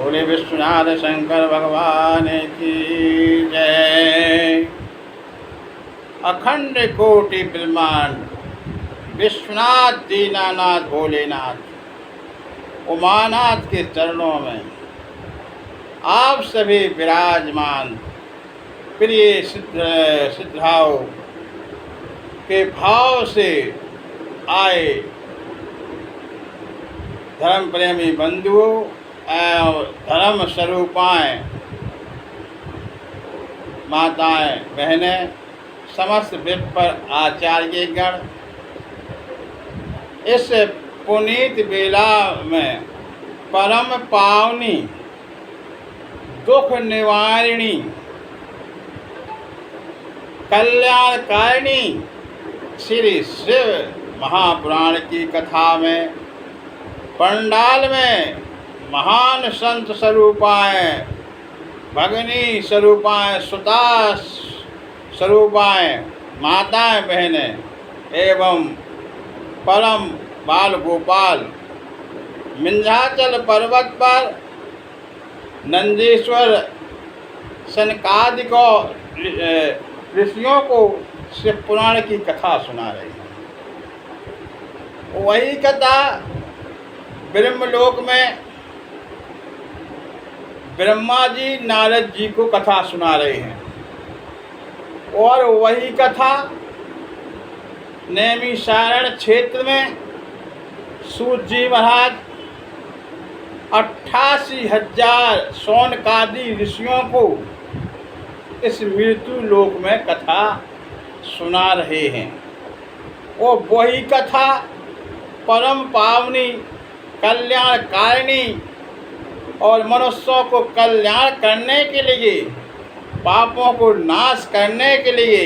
बोले विश्वनाथ शंकर भगवान की जय। अखंड कोटि ब्रह्मांड विश्वनाथ दीनानाथ भोलेनाथ उमानाथ के चरणों में आप सभी विराजमान प्रिय सिद्धाओं के भाव से आए धर्म प्रेमी बंधुओं एवं धर्म स्वरूपाएँ माताएं बहनें समस्त विप्र आचार्यगण इस पुनीत बेला में परम पावनी दुख निवारिणी कल्याणकारिणी श्री शिव महापुराण की कथा में पंडाल में महान संत स्वरूपाएँ भगनी स्वरूपाएँ सुता स्वरूपाएँ माताएं बहनें एवं परम बाल गोपाल विंध्याचल पर्वत पर नंदीश्वर सनकादिक ऋषियों को शिव पुराण की कथा सुना रही है। वही कथा ब्रह्मलोक में ब्रह्मा जी नारद जी को कथा सुना रहे हैं और वही कथा नैमिषारण्य क्षेत्र में सूत जी महाराज 88,000 शौनकादि ऋषियों को इस मृत्यु लोक में कथा सुना रहे हैं। और वही कथा परम पावनी कल्याणकारिणी और मनुष्यों को कल्याण करने के लिए पापों को नाश करने के लिए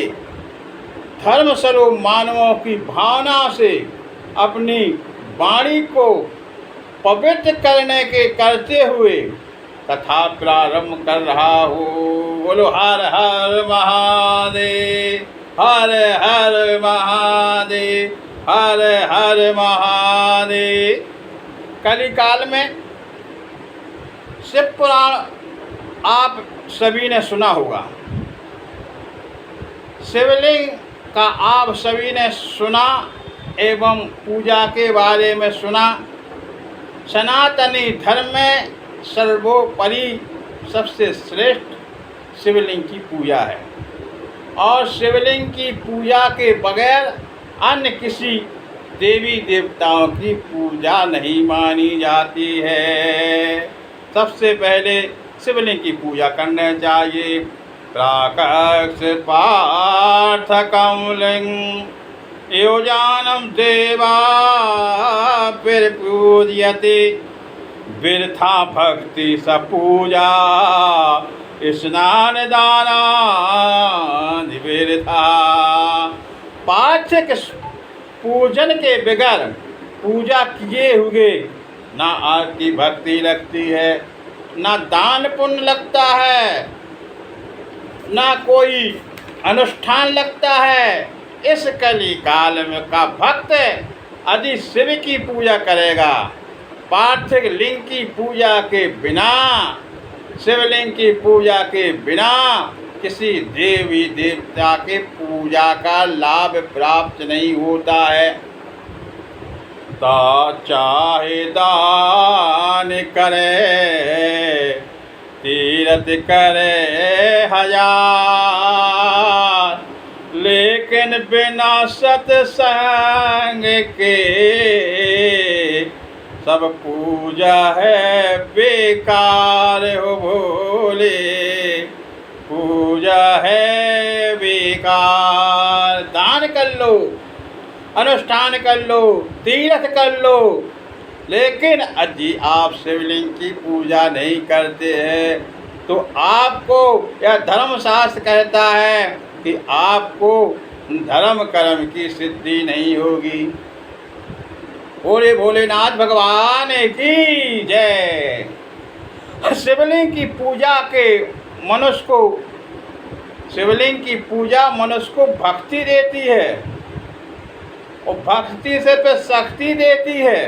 धर्म स्वरूप मानवों की भावना से अपनी वाणी को पवित्र करते हुए कथा प्रारंभ कर रहा हूँ। बोलो हर हर महादेव, हर हर महादेव, हर हर महादेव। कलिकाल में शिव पुराण आप सभी ने सुना होगा। शिवलिंग का आप सभी ने सुना एवं पूजा के बारे में सुना। सनातनी धर्म में सर्वोपरि सबसे श्रेष्ठ शिवलिंग की पूजा है और शिवलिंग की पूजा के बगैर अन्य किसी देवी देवताओं की पूजा नहीं मानी जाती है। सबसे पहले शिवलिंग की पूजा करने चाहिए। प्राकक्ष पार्थकं लिंग योजानं देवा फिर पूजयते वृथा भक्ति सपूजा स्नान दाना वृथा। पार्थक पूजन के बगैर पूजा किए हुए ना आरती भक्ति लगती है, ना दान पुण्य लगता है, ना कोई अनुष्ठान लगता है। इस कली काल में का भक्त यदि शिव की पूजा करेगा, पार्थिव लिंग की पूजा के बिना, शिवलिंग की पूजा के बिना किसी देवी देवता के पूजा का लाभ प्राप्त नहीं होता है। तो चाहे दान करे तीरथ करे 1000 लेकिन बिना सत्संग के सब पूजा है बेकार हो भोले, पूजा है बेकार। दान कर लो, अनुष्ठान कर लो, तीर्थ कर लो, लेकिन यदि आप शिवलिंग की पूजा नहीं करते हैं तो आपको यह धर्मशास्त्र कहता है कि आपको धर्म कर्म की सिद्धि नहीं होगी। बोले भोलेनाथ भगवान की जय। शिवलिंग की पूजा के मनुष्य को, शिवलिंग की पूजा मनुष्य को भक्ति देती है और भक्ति से फिर शक्ति देती है,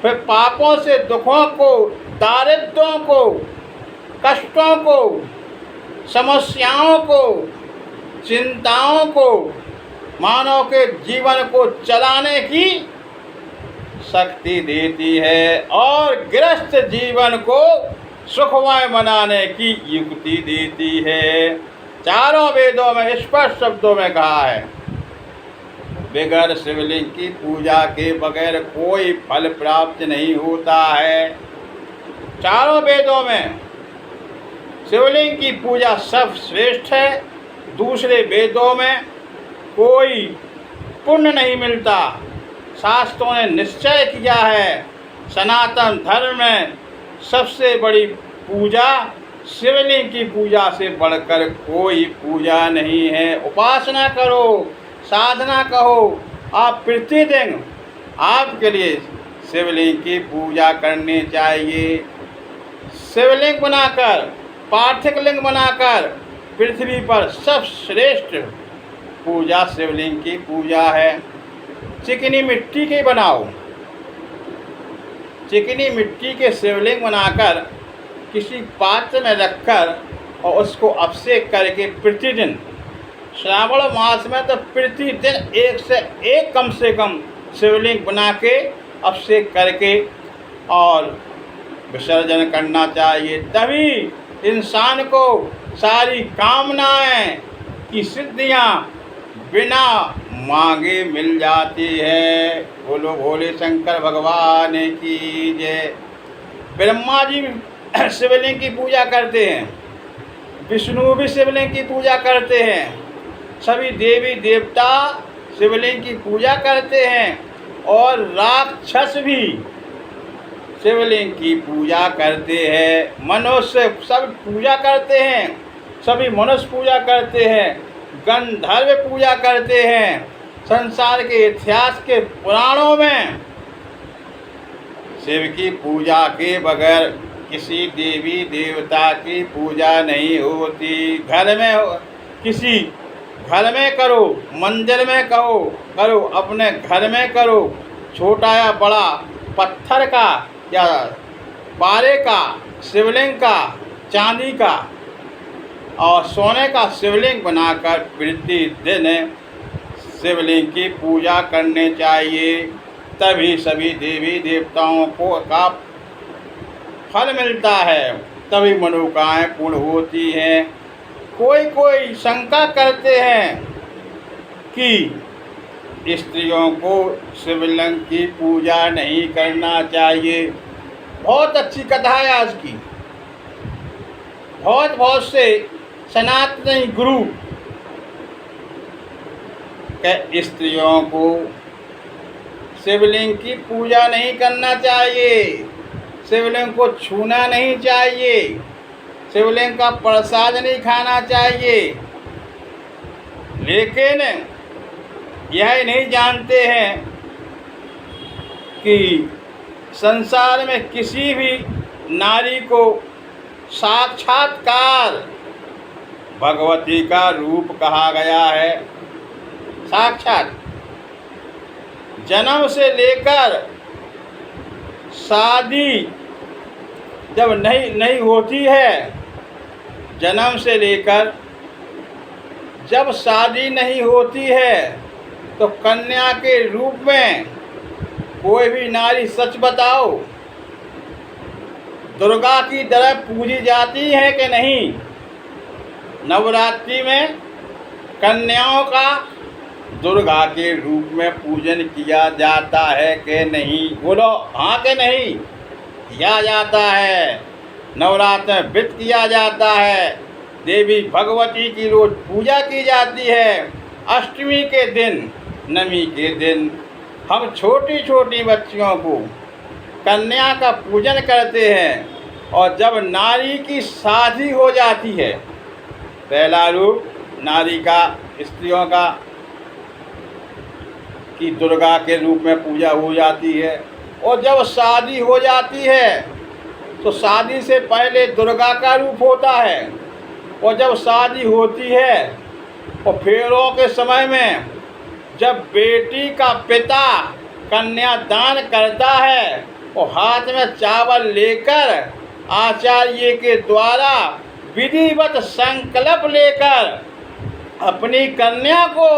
फिर पापों से दुखों को दारिद्र्यों को, कष्टों को, समस्याओं को, चिंताओं को, मानव के जीवन को चलाने की शक्ति देती है और गृहस्थ जीवन को सुखमय बनाने की युक्ति देती है। चारों वेदों में स्पष्ट शब्दों में कहा है, बगैर शिवलिंग की पूजा के बगैर कोई फल प्राप्त नहीं होता है। चारों वेदों में शिवलिंग की पूजा सर्वश्रेष्ठ है। दूसरे वेदों में कोई पुण्य नहीं मिलता। शास्त्रों ने निश्चय किया है, सनातन धर्म में सबसे बड़ी पूजा शिवलिंग की पूजा से बढ़कर कोई पूजा नहीं है। उपासना करो, साधना कहो, आप प्रतिदिन आपके लिए शिवलिंग की पूजा करनी चाहिए। शिवलिंग बनाकर, पार्थिव लिंग बनाकर पृथ्वी पर सबश्रेष्ठ पूजा शिवलिंग की पूजा है। चिकनी मिट्टी के बनाओ, चिकनी मिट्टी के शिवलिंग बनाकर किसी पात्र में रखकर और उसको अभिषेक करके प्रतिदिन, श्रावण मास में तो प्रतिदिन 1 से 1 कम से कम शिवलिंग बना के अभिषेक करके और विसर्जन करना चाहिए। तभी इंसान को सारी कामनाएं की सिद्धियां बिना मांगे मिल जाती है। बोलो भोले शंकर भगवान की जय। ब्रह्मा जी शिवलिंग की पूजा करते हैं, विष्णु भी शिवलिंग की पूजा करते हैं, सभी देवी देवता शिवलिंग की पूजा करते हैं और राक्षस भी शिवलिंग की पूजा करते हैं। मनुष्य सब पूजा करते हैं, सभी मनुष्य पूजा करते हैं, गंधर्व पूजा करते हैं। संसार के इतिहास के पुराणों में शिव की पूजा के बगैर किसी देवी देवता की पूजा नहीं होती। घर में किसी घर में करो, मंदिर में करो, अपने घर में करो, छोटा या बड़ा पत्थर का या पारे का शिवलिंग का, चांदी का और सोने का शिवलिंग बनाकर प्रतिदिन शिवलिंग की पूजा करनी चाहिए। तभी सभी देवी देवताओं को का फल मिलता है, तभी मनोकामनाएं पूर्ण होती हैं। कोई शंका करते हैं कि स्त्रियों को शिवलिंग की पूजा नहीं करना चाहिए। बहुत अच्छी कथा है आज की। बहुत से सनातनी गुरु के स्त्रियों को शिवलिंग की पूजा नहीं करना चाहिए, शिवलिंग को छूना नहीं चाहिए, शिवलिंग का प्रसाद नहीं खाना चाहिए। लेकिन यह नहीं जानते हैं कि संसार में किसी भी नारी को साक्षात्कार भगवती का रूप कहा गया है। साक्षात जन्म से लेकर शादी जब नहीं होती है, जन्म से लेकर जब शादी नहीं होती है तो कन्या के रूप में कोई भी नारी, सच बताओ, दुर्गा की तरह पूजी जाती है कि नहीं? नवरात्रि में कन्याओं का दुर्गा के रूप में पूजन किया जाता है कि नहीं? बोलो हाँ कि नहीं? किया जाता है। नवरात्र में व्रत किया जाता है, देवी भगवती की रोज पूजा की जाती है। अष्टमी के दिन, नवमी के दिन हम छोटी छोटी बच्चियों को कन्या का पूजन करते हैं। और जब नारी की शादी हो जाती है, पहला रूप नारी का, स्त्रियों का कि दुर्गा के रूप में पूजा हो जाती है। और जब शादी हो जाती है तो शादी से पहले दुर्गा का रूप होता है, और जब शादी होती है और फेरों के समय में जब बेटी का पिता कन्यादान करता है और हाथ में चावल लेकर आचार्य के द्वारा विधिवत संकल्प लेकर अपनी कन्या को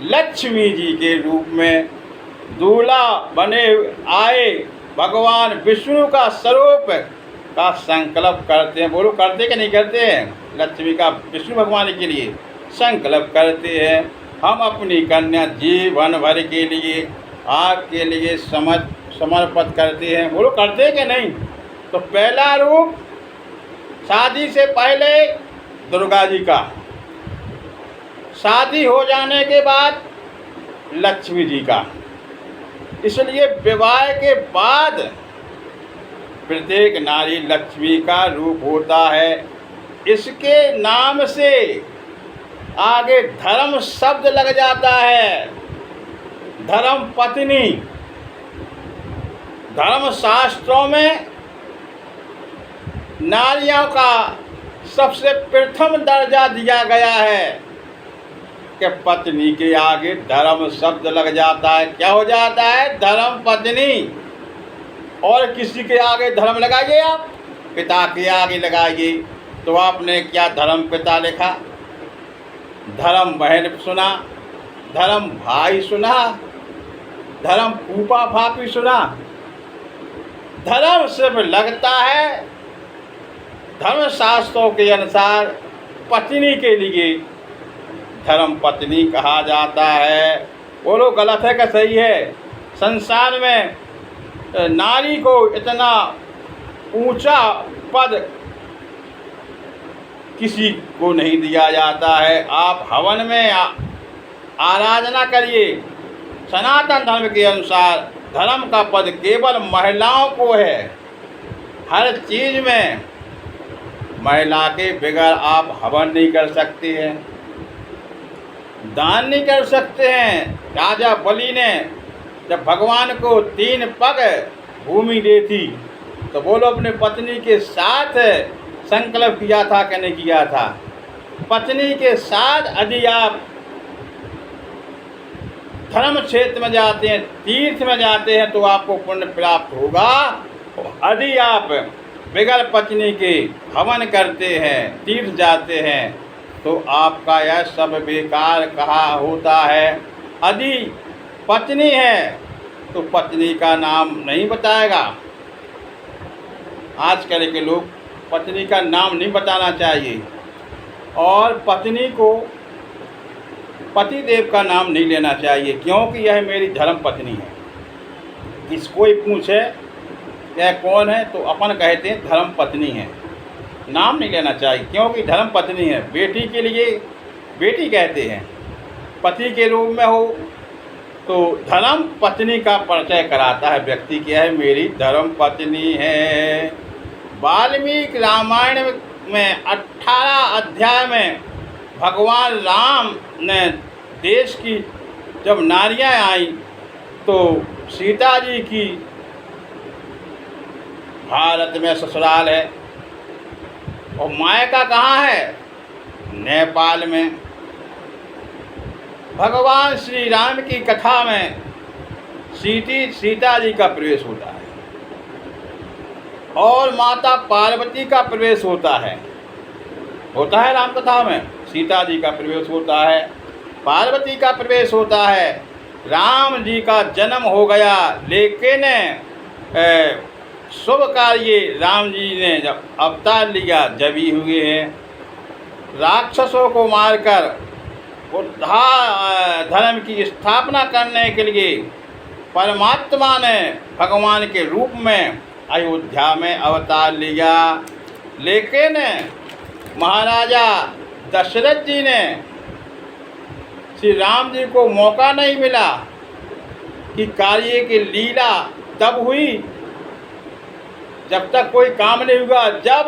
लक्ष्मी जी के रूप में दूल्हा बने आए भगवान विष्णु का स्वरूप का संकल्प करते हैं। बोलो करते कि नहीं करते हैं? लक्ष्मी का विष्णु भगवान के लिए संकल्प करते हैं। हम अपनी कन्या जीवन भर के लिए आपके लिए समर्पित करते हैं। बोलो करते कि नहीं? तो पहला रूप शादी से पहले दुर्गा जी का, शादी हो जाने के बाद लक्ष्मी जी का। इसलिए विवाह के बाद प्रत्येक नारी लक्ष्मी का रूप होता है। इसके नाम से आगे धर्म शब्द लग जाता है। धर्म पत्नी, धर्म शास्त्रों में नारियों का सबसे प्रथम दर्जा दिया गया है कि पत्नी के आगे धर्म शब्द लग जाता है। क्या हो जाता है? धर्म पत्नी। और किसी के आगे धर्म लगाइए आप, पिता के आगे लगाइए, तो आपने क्या धर्म पिता लिखा, धर्म बहन सुना, धर्म भाई सुना, धर्म फूफा भाभी सुना। धर्म सिर्फ लगता है धर्म शास्त्रों के अनुसार पत्नी के लिए धर्म पत्नी कहा जाता है। बोलो गलत है कि सही है? संसार में नारी को इतना ऊंचा पद किसी को नहीं दिया जाता है। आप हवन में आराधना करिए, सनातन धर्म के अनुसार धर्म का पद केवल महिलाओं को है। हर चीज़ में महिला के बगैर आप हवन नहीं कर सकते हैं, दान नहीं कर सकते हैं। राजा बलि ने जब भगवान को 3 पग भूमि दी थी तो बोलो अपने पत्नी के साथ संकल्प किया था कि नहीं किया था? पत्नी के साथ यदि आप धर्म क्षेत्र में जाते हैं, तीर्थ में जाते हैं, तो आपको पुण्य प्राप्त होगा। यदि आप बगैर पत्नी के हवन करते हैं, तीर्थ जाते हैं, तो आपका यह सब बेकार कहा होता है। यदि पत्नी है तो पत्नी का नाम नहीं बताएगा। आजकल के लोग पत्नी का नाम नहीं बताना चाहिए, और पत्नी को पतिदेव का नाम नहीं लेना चाहिए, क्योंकि यह मेरी धर्म पत्नी है। किस कोई पूछे यह कौन है तो अपन कहते हैं धर्म पत्नी है, नाम नहीं लेना चाहिए, क्योंकि धर्म पत्नी है। बेटी के लिए बेटी कहते हैं, पति के रूप में हो तो धर्म पत्नी का परिचय कराता है व्यक्ति, क्या है? मेरी धर्म पत्नी है। वाल्मीकि रामायण में 18 अध्याय में भगवान राम ने देश की जब नारियां आई तो सीता जी की भारत में ससुराल है और मायका कहाँ है? नेपाल में। भगवान श्री राम की कथा में सीता जी का प्रवेश होता है और माता पार्वती का प्रवेश होता है राम कथा में। सीता जी का प्रवेश होता है, पार्वती का प्रवेश होता है, राम जी का जन्म हो गया। लेकिन शुभ कार्य राम जी ने जब अवतार लिया, जब ही हुए हैं राक्षसों को मारकर धर्म की स्थापना करने के लिए परमात्मा ने भगवान के रूप में अयोध्या में अवतार लिया। लेकिन महाराजा दशरथ जी ने श्री राम जी को मौका नहीं मिला कि कार्य की लीला तब हुई जब तक कोई काम नहीं हुआ, जब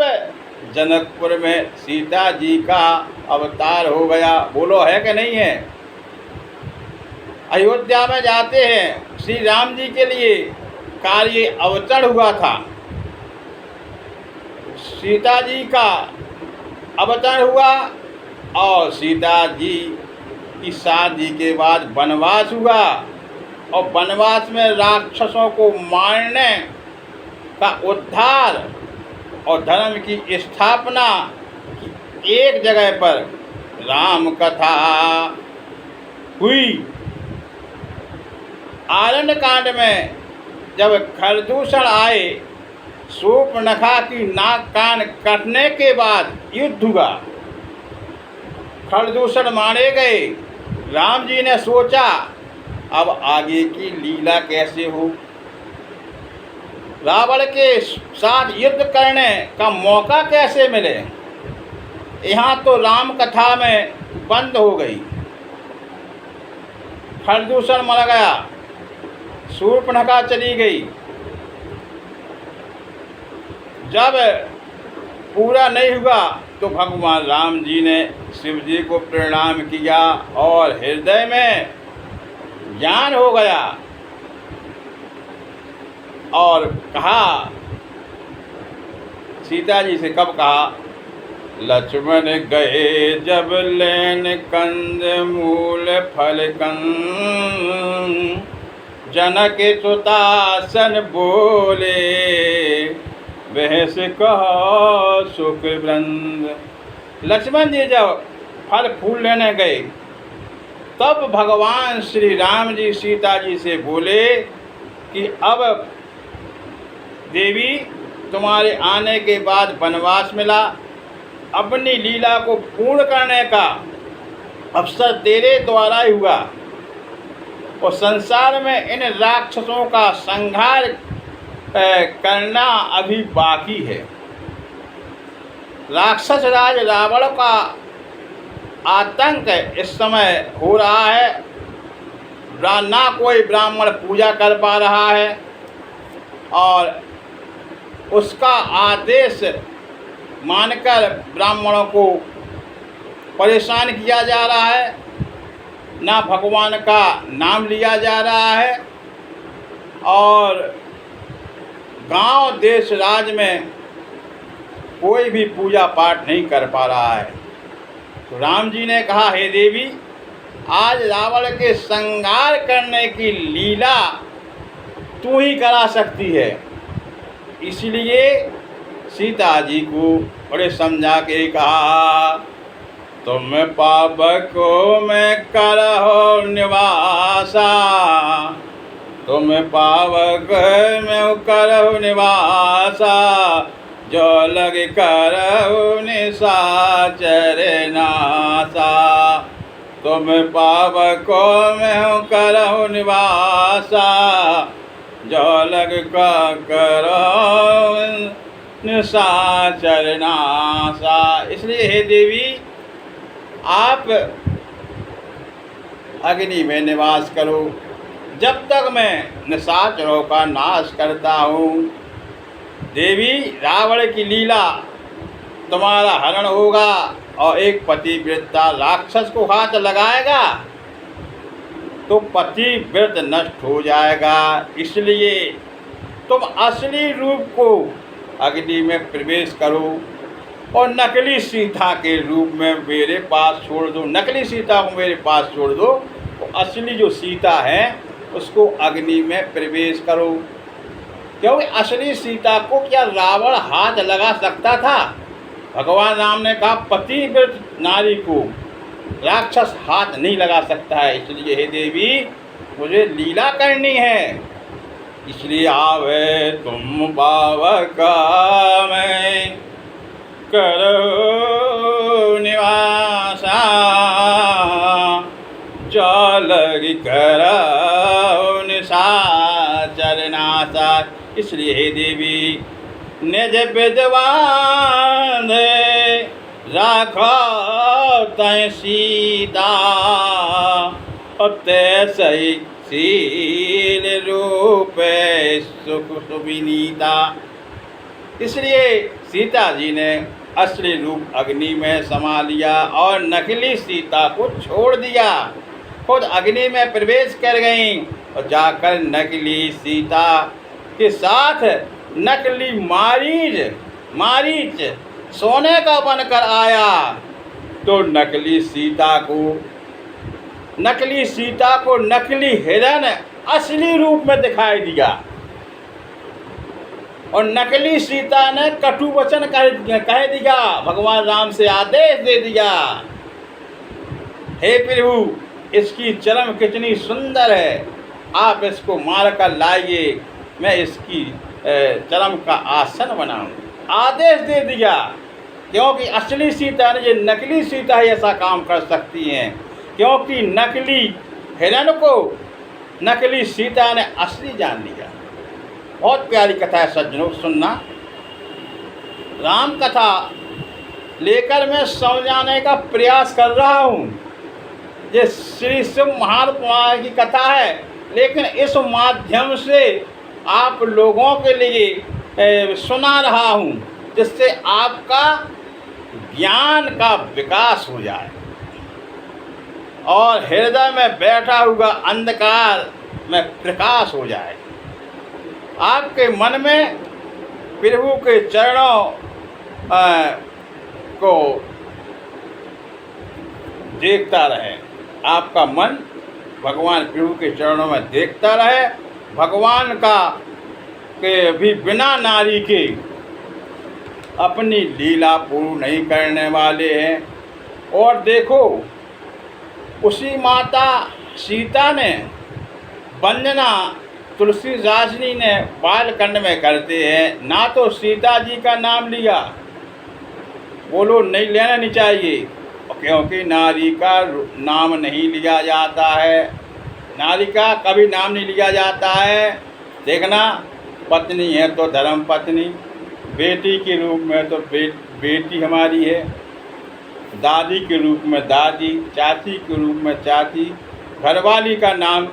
जनकपुर में सीता जी का अवतार हो गया। बोलो है कि नहीं है? अयोध्या में जाते हैं, श्री राम जी के लिए कार्य अवतरण हुआ था, सीता जी का अवतरण हुआ और सीता जी की शादी के बाद वनवास हुआ। और वनवास में राक्षसों को मारने का उद्धार और धर्म की स्थापना की एक जगह पर राम कथा हुई। आरण्य कांड में जब खरदूषण आए, शूर्पणखा की नाक कान कटने के बाद युद्ध हुआ, खरदूषण मारे गए। राम जी ने सोचा अब आगे की लीला कैसे हो, रावण के साथ युद्ध करने का मौका कैसे मिले। यहाँ तो राम कथा में बंद हो गई। खरदूषण मर गया, शूर्पणखा चली गई। जब पूरा नहीं हुआ तो भगवान राम जी ने शिव जी को प्रणाम किया और हृदय में ज्ञान हो गया और कहा, सीता जी से कब कहा, लक्ष्मण गए जब लेन कंद मूल फल कंद, जनक सुतासन बोले बहस कहो सुख वृंद। लक्ष्मण जी जब फल फूल लेने गए तब भगवान श्री राम जी सीता जी से बोले कि अब देवी तुम्हारे आने के बाद वनवास मिला, अपनी लीला को पूर्ण करने का अवसर तेरे द्वारा ही हुआ और संसार में इन राक्षसों का संहार करना अभी बाकी है। राक्षस राज रावण का आतंक इस समय हो रहा है। ना कोई ब्राह्मण पूजा कर पा रहा है और उसका आदेश मानकर ब्राह्मणों को परेशान किया जा रहा है, ना भगवान का नाम लिया जा रहा है और गांव देश राज में कोई भी पूजा पाठ नहीं कर पा रहा है। तो राम जी ने कहा, हे देवी, आज रावण के संहार करने की लीला तू ही करा सकती है। इसलिए सीता जी को बड़े समझा के कहा, तुम पावको में करहो निवासा, तुम पावक में करहो निवासा, जो लग करहो निशाचर नासा। तुम पावको में करहो निवासा, जो लग का करो निशाचर नासा। इसलिए हे देवी, आप अग्नि में निवास करो जब तक मैं निशाचरों का नाश करता हूँ। देवी, रावण की लीला तुम्हारा हरण होगा और एक पतिव्रता राक्षस को हाथ लगाएगा तो पतिव्रत नष्ट हो जाएगा। इसलिए तुम असली रूप को अग्नि में प्रवेश करो और नकली सीता के रूप में मेरे पास छोड़ दो। नकली सीता को मेरे पास छोड़ दो, तो असली जो सीता है उसको अग्नि में प्रवेश करो। क्योंकि असली सीता को क्या रावण हाथ लगा सकता था? भगवान राम ने कहा, पतिव्रत नारी को राक्षस हाथ नहीं लगा सकता है। इसलिए हे देवी, मुझे लीला करनी है। इसलिए आवे तुम पावका में करो निवासा, चलगी करो निशाचर नासा। इसलिए हे देवी, निज विद्वान राखो तय सीता, तैसई शील रूप सुख सुविनीता। इसलिए सीता जी ने असली रूप अग्नि में समा लिया और नकली सीता को छोड़ दिया। खुद अग्नि में प्रवेश कर गईं और जाकर नकली सीता के साथ नकली मारीच सोने का बनकर आया। तो नकली सीता को नकली हिरण असली रूप में दिखाई दिया और नकली सीता ने कटु वचन कह दिया, भगवान राम से आदेश दे दिया, हे प्रभु इसकी चरम कितनी सुंदर है, आप इसको मार कर लाइए, मैं इसकी चरम का आसन बनाऊं। आदेश दे दिया, क्योंकि असली सीता ने, ये नकली सीता ही ऐसा काम कर सकती हैं, क्योंकि नकली हिरण को नकली सीता ने असली जान लिया। बहुत प्यारी कथा है सज्जनों, सुनना। राम कथा लेकर मैं समझाने का प्रयास कर रहा हूँ। ये श्री शिव महापुराण की कथा है, लेकिन इस माध्यम से आप लोगों के लिए सुना रहा हूँ, जिससे आपका ज्ञान का विकास हो जाए और हृदय में बैठा हुआ अंधकार में प्रकाश हो जाए। आपके मन में प्रभु के चरणों को देखता रहे, आपका मन भगवान प्रभु के चरणों में देखता रहे। भगवान का के भी बिना नारी के अपनी लीला पूर्ण नहीं करने वाले हैं। और देखो, उसी माता सीता ने वंदना तुलसीदास जी ने बालकांड में करते हैं, ना तो सीता जी का नाम लिया, बोलो नहीं लेना नहीं चाहिए, क्योंकि नारी का नाम नहीं लिया जाता है, नारी का कभी नाम नहीं लिया जाता है। देखना, पत्नी है तो धर्म पत्नी, बेटी के रूप में तो बेटी हमारी है, दादी के रूप में दादी, चाची के रूप में चाची, घरवाली का नाम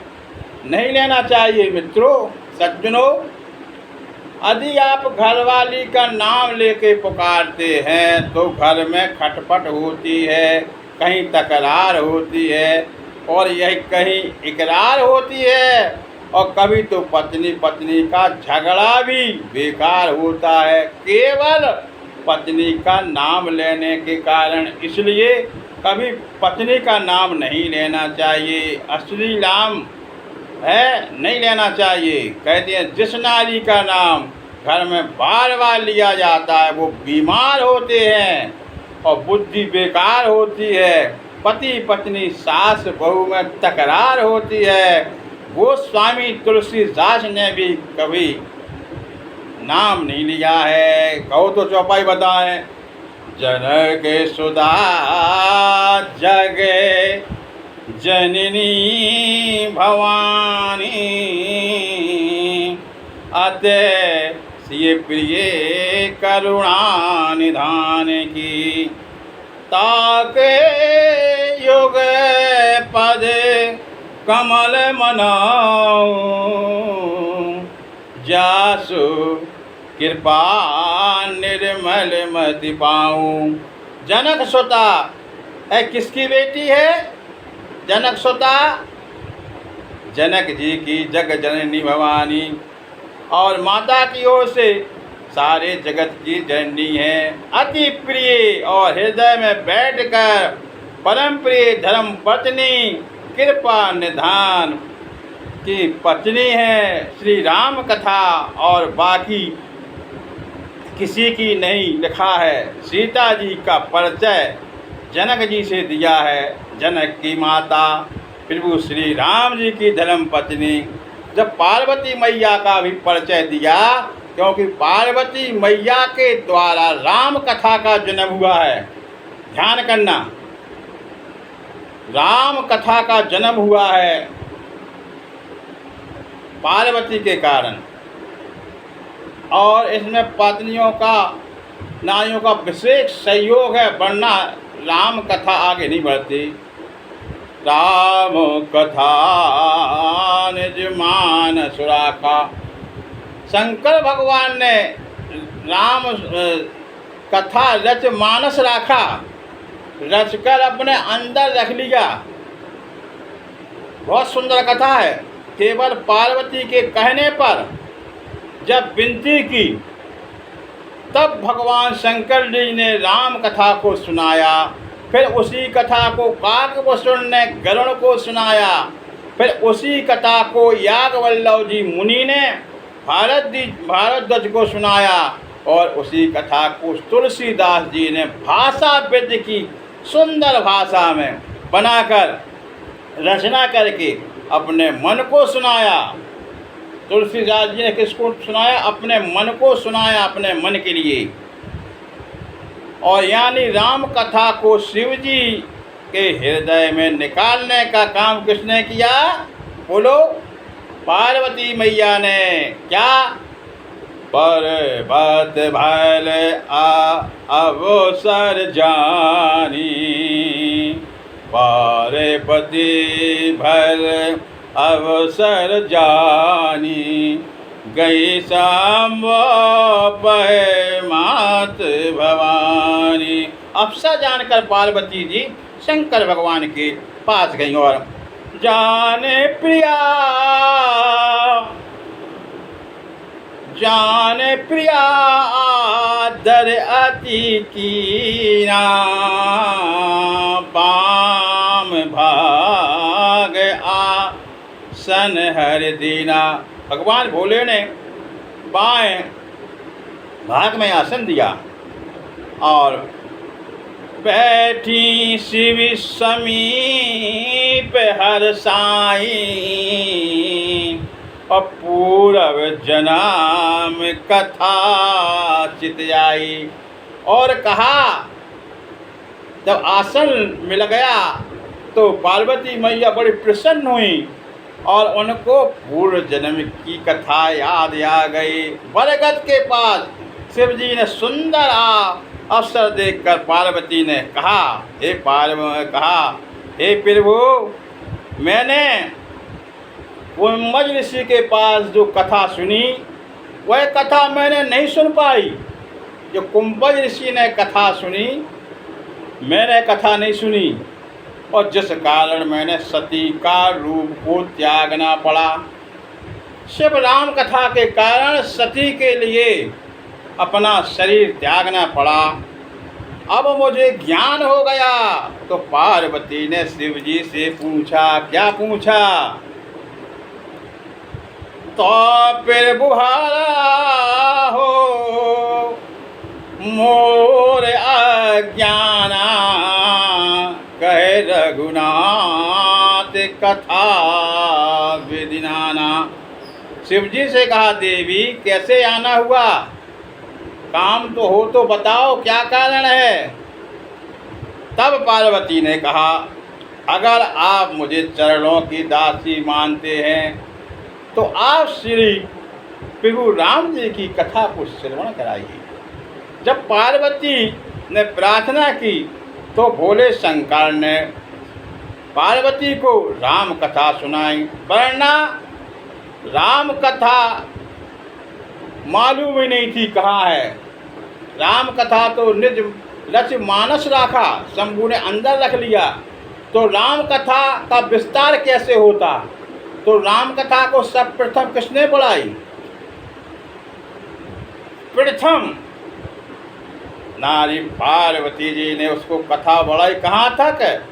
नहीं लेना चाहिए। मित्रों, सज्जनों, यदि आप घरवाली का नाम लेके पुकारते हैं तो घर में खटपट होती है, कहीं तकरार होती है और यही कहीं इकरार होती है, और कभी तो पत्नी पत्नी का झगड़ा भी बेकार होता है, केवल पत्नी का नाम लेने के कारण। इसलिए कभी पत्नी का नाम नहीं लेना चाहिए, असली नाम है नहीं लेना चाहिए। कहते हैं जिस नारी का नाम घर में बार बार लिया जाता है वो बीमार होते हैं और बुद्धि बेकार होती है, पति पत्नी सास बहू में तकरार होती है। वो स्वामी तुलसीदास ने भी कभी नाम नहीं लिया है। कहो तो चौपाई बताएं। जनक सुधा जगे जननी भवानी, अति प्रिय करुणा निधान की, ताके युग पद कमल मनाऊं, जासु कृपा निर्मल मति पाऊं। जनक सुता है, किसकी बेटी है? जनक सुता जनक जी की जग जननी भवानी, और माता की ओर से सारे जगत की जननी है, अति प्रिय और हृदय में बैठकर परम प्रिय धर्म पत्नी, कृपा निधान की पत्नी है। श्री राम कथा और बाकी किसी की नहीं लिखा है। सीता जी का परिचय जनक जी से दिया है। जनक की माता, प्रभु श्री राम जी की धर्म पत्नी। जब पार्वती मैया का भी परिचय दिया, क्योंकि पार्वती मैया के द्वारा राम कथा का जन्म हुआ है। ध्यान करना, राम कथा का जन्म हुआ है पार्वती के कारण, और इसमें पत्नियों का, नारियों का विशेष सहयोग है, वरना राम कथा आगे नहीं बढ़ती। राम कथा निज मानस राखा, शंकर भगवान ने राम कथा रच मानस राखा, रचकर अपने अंदर रख लिया। बहुत सुंदर कथा है। केवल पार्वती के कहने पर जब विनती की, तब भगवान शंकर जी ने राम कथा को सुनाया। फिर उसी कथा को काकभूषण ने गरुड़ को सुनाया, फिर उसी कथा को याज्ञवल्क्य जी मुनि ने भारद्वाज को सुनाया और उसी कथा को तुलसीदास जी ने भाषा विधि की सुंदर भाषा में बनाकर रचना करके अपने मन को सुनाया। तुलसीदास जी ने किसको सुनाया? अपने मन को सुनाया, अपने मन के लिए। और यानी राम कथा को शिव जी के हृदय में निकालने का काम किसने किया? बोलो, पार्वती मैया ने। क्या? पर्वत भल अवसर जानी, पार्वती भल अवसर जानी, गई शाम मात भवानी। अवसर जानकर पार्वती जी शंकर भगवान के पास गई और जाने प्रिया, जाने प्रिया आदर अति कीना, बाम भाग आसन हर दीना। भगवान भोले ने बाएं भाग में आसन दिया और बैठी शिव समीप हर साई, और पूरब जनाम कथा चित आई। और कहा, जब आसन मिल गया तो पार्वती मैया बड़ी प्रसन्न हुई और उनको पूर्व जन्म की कथा याद आ गई। बरगद के पास शिव जी ने सुंदर अवसर देखकर पार्वती ने कहा, हे प्रभु, मैंने कुंभज ऋषि के पास जो कथा सुनी वह कथा मैंने नहीं सुन पाई। जो कुंभज ऋषि ने कथा सुनी मैंने कथा नहीं सुनी, और जिस कारण मैंने सती का रूप को त्यागना पड़ा। शिव राम कथा के कारण सती के लिए अपना शरीर त्यागना पड़ा। अब मुझे ज्ञान हो गया। तो पार्वती ने शिव जी से पूछा, क्या पूछा? तो फिर बुहारा हो मोर अज्ञाना, कहे रघुनाथ कथा विदिनाना। शिव जी से कहा, देवी कैसे आना हुआ? काम तो हो तो बताओ, क्या कारण है? तब पार्वती ने कहा, अगर आप मुझे चरणों की दासी मानते हैं तो आप श्री प्रभु राम जी की कथा को श्रवण कराइए। जब पार्वती ने प्रार्थना की तो भोले शंकर ने पार्वती को राम कथा सुनाई, वरना राम कथा मालूम ही नहीं थी कहाँ है। राम कथा तो निज रच मानस रखा, शंभू ने अंदर रख लिया, तो राम कथा का विस्तार कैसे होता? तो राम कथा को सर्वप्रथम किसने बढ़ाई? प्रथम नारी पार्वती जी ने उसको कथा बढ़ाई। कहाँ तक?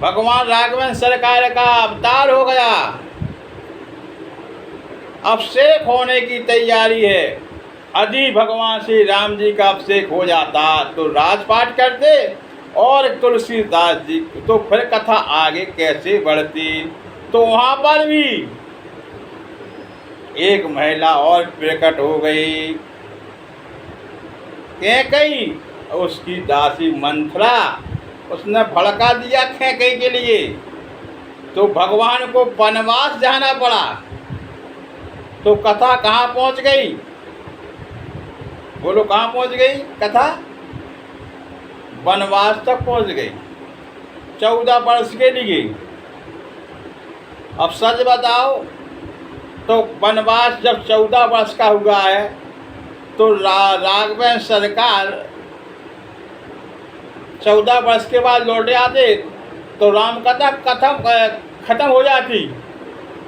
भगवान राघवेंद्र सरकार का अवतार हो गया, अभिषेक होने की तैयारी है। यदि भगवान श्री राम जी का अभिषेक हो जाता तो राजपाट करते और तुलसीदास जी, तो फिर कथा आगे कैसे बढ़ती? तो वहाँ पर भी एक महिला और प्रकट हो गई, कैकेयी, उसकी दासी मंथरा, उसने भड़का दिया कैकेयी के लिए, तो भगवान को वनवास जाना पड़ा। तो कथा कहाँ पहुँच गई? बोलो, कहाँ पहुँच गई कथा? वनवास तक पहुँच गई, 14 वर्ष के लिए। अब सच बताओ, तो वनवास जब 14 वर्ष का हुआ है तो राघवेंद्र सरकार 14 वर्ष के बाद लौटे आते तो राम कथा खत्म हो जाती।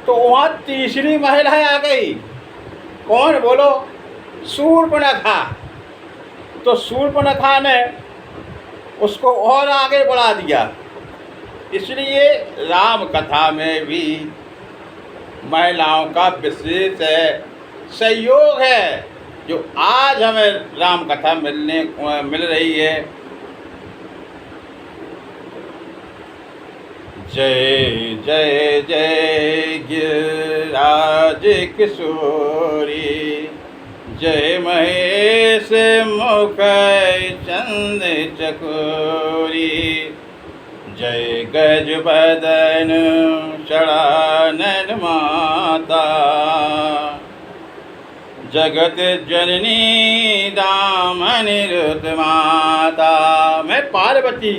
तो वहाँ तीसरी महिला आ गई। कौन? बोलो, शूर्पणखा। तो शूर्पणखा ने उसको और आगे बढ़ा दिया। इसलिए राम कथा में भी महिलाओं का विशेष सहयोग है। जो आज हमें राम कथा मिल रही है। जय जय जय गिरिराज किशोरी, जय महेश मुख चंद चकोरी, जय गज बदन षडानन माता, जगत जननी दामनिरुद्ध माता। मैं पार्वती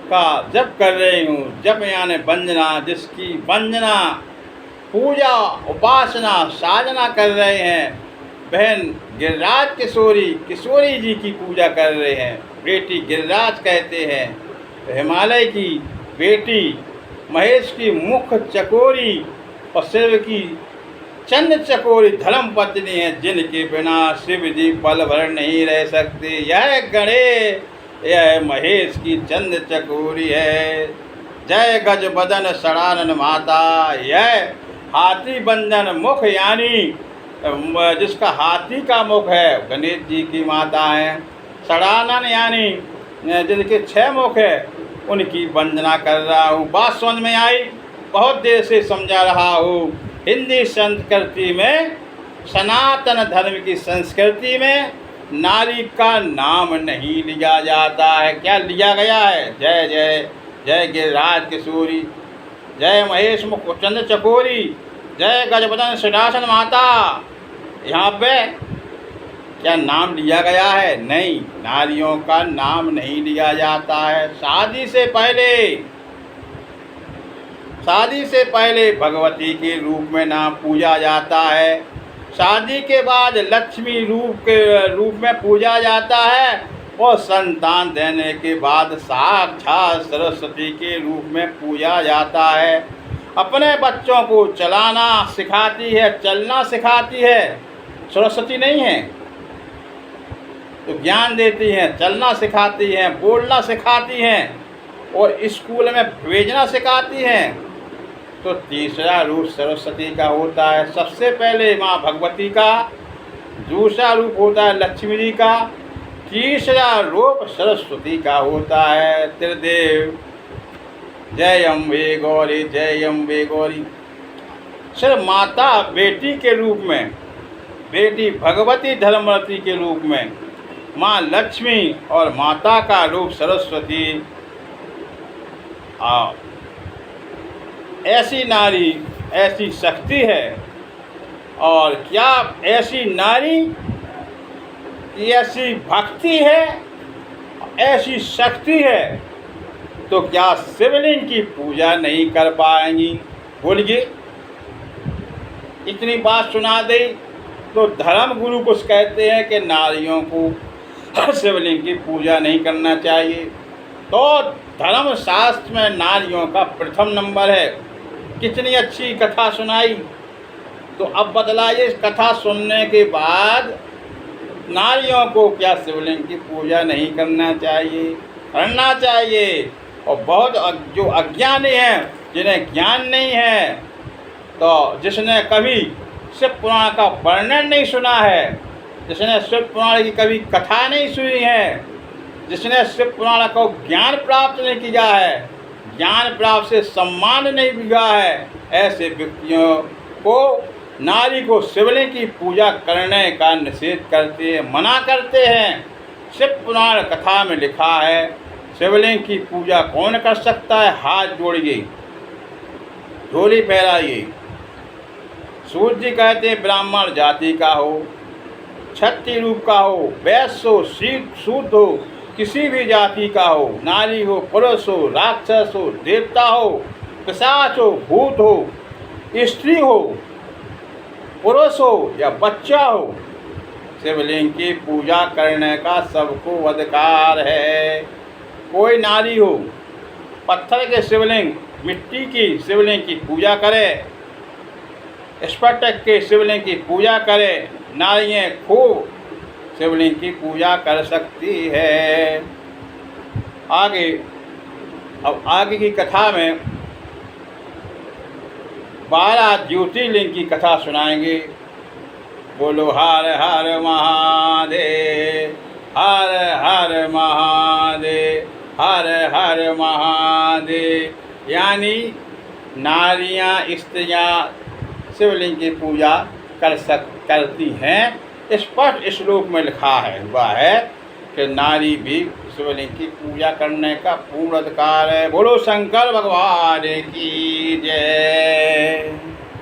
का जप कर रही हूँ। जप यानी वंदना, जिसकी वंदना, पूजा, उपासना, साधना कर रहे हैं। बहन गिरिराज किशोरी, किशोरी जी की पूजा कर रहे हैं। बेटी गिरिराज कहते हैं। हिमालय की बेटी, महेश की मुख चकोरी और शिव की चंद्र चकोरी धर्म पत्नी है, जिनके बिना शिव जी पल भर नहीं रह सकते। यह गणेश, यह महेश की चंद्र चकोरी है। जय गज बदन षडानन माता, यह हाथी बंदन मुख यानी जिसका हाथी का मुख है, गणेश जी की माता है। षडानन यानी जिनके 6 मुख है, उनकी वंदना कर रहा हूँ। बात समझ में आई? बहुत देर से समझा रहा हूँ। हिंदी संस्कृति में, सनातन धर्म की संस्कृति में नारी का नाम नहीं लिया जाता है। क्या लिया गया है? जय जय जय गिरिराज किशोरी, जय महेश मुख चंद्र चकोरी, जय गजबदन षडानन माता। यहाँ पे क्या नाम लिया गया है? नहीं, नारियों का नाम नहीं लिया जाता है। शादी से पहले भगवती के रूप में नाम पूजा जाता है। शादी के बाद लक्ष्मी रूप में पूजा जाता है और संतान देने के बाद साक्षात सरस्वती के रूप में पूजा जाता है। अपने बच्चों को चलाना सिखाती है, चलना सिखाती है। सरस्वती नहीं है तो ज्ञान देती हैं, चलना सिखाती हैं, बोलना सिखाती हैं और स्कूल में भेजना सिखाती हैं। तो तीसरा रूप सरस्वती का होता है। सबसे पहले माँ भगवती का, दूसरा रूप होता है लक्ष्मी जी का, तीसरा रूप सरस्वती का होता है। त्रिदेव, जय अम्बे गौरी, जय अम्बे गौरी। सिर्फ माता बेटी के रूप में, बेटी भगवती धर्मवती के रूप में, माँ लक्ष्मी और माता का रूप सरस्वती। ऐसी नारी, ऐसी शक्ति है। और क्या ऐसी नारी की ऐसी भक्ति है, ऐसी शक्ति है, तो क्या शिवलिंग की पूजा नहीं कर पाएंगी? बोलिए। इतनी बात सुना दी तो धर्म गुरु कुछ कहते हैं कि नारियों को शिवलिंग की पूजा नहीं करना चाहिए। तो धर्म शास्त्र में नारियों का प्रथम नंबर है। कितनी अच्छी कथा सुनाई। तो अब बतलाइए, इस कथा सुनने के बाद नारियों को क्या शिवलिंग की पूजा नहीं करना चाहिए? करना चाहिए। और बहुत जो अज्ञानी हैं, जिन्हें ज्ञान नहीं है, तो जिसने कभी शिव पुराण का वर्णन नहीं सुना है, जिसने शिव पुराण की कभी कथा नहीं सुनी है, जिसने शिव पुराण को ज्ञान प्राप्त नहीं किया है, ज्ञान प्राप्त से सम्मान नहीं मिला है, ऐसे व्यक्तियों को, नारी को शिवलिंग की पूजा करने का निषेध करते हैं, मना करते हैं। शिव पुराण कथा में लिखा है, शिवलिंग की पूजा कौन कर सकता है? हाथ जोड़िए, झोली फहराइए। सूर्य जी कहते हैं ब्राह्मण जाति का हो, क्षत्रिय रूप का हो, वैश्य हो, शूद्र हो, किसी भी जाति का हो, नारी हो, पुरुष हो, राक्षस हो, देवता हो, पिशाच हो, भूत हो, स्त्री हो, पुरुष हो या बच्चा हो, शिवलिंग की पूजा करने का सबको अधिकार है। कोई नारी हो, पत्थर के शिवलिंग, मिट्टी की शिवलिंग की पूजा करे, स्फटिक के शिवलिंग की पूजा करे, नारियाँ खूब शिवलिंग की पूजा कर सकती है। आगे अब आगे की कथा में 12 ज्योतिर्लिंग की कथा सुनाएंगे। बोलो हर हर महादेव, हर हर महादेव, हर हर महादेव। यानी नारियां स्त्रियां शिवलिंग की पूजा करती हैं। स्पष्ट श्लोक में लिखा हुआ है कि नारी भी शिवलिंग की पूजा करने का पूर्ण अधिकार है। बोलो शंकर भगवान की जय।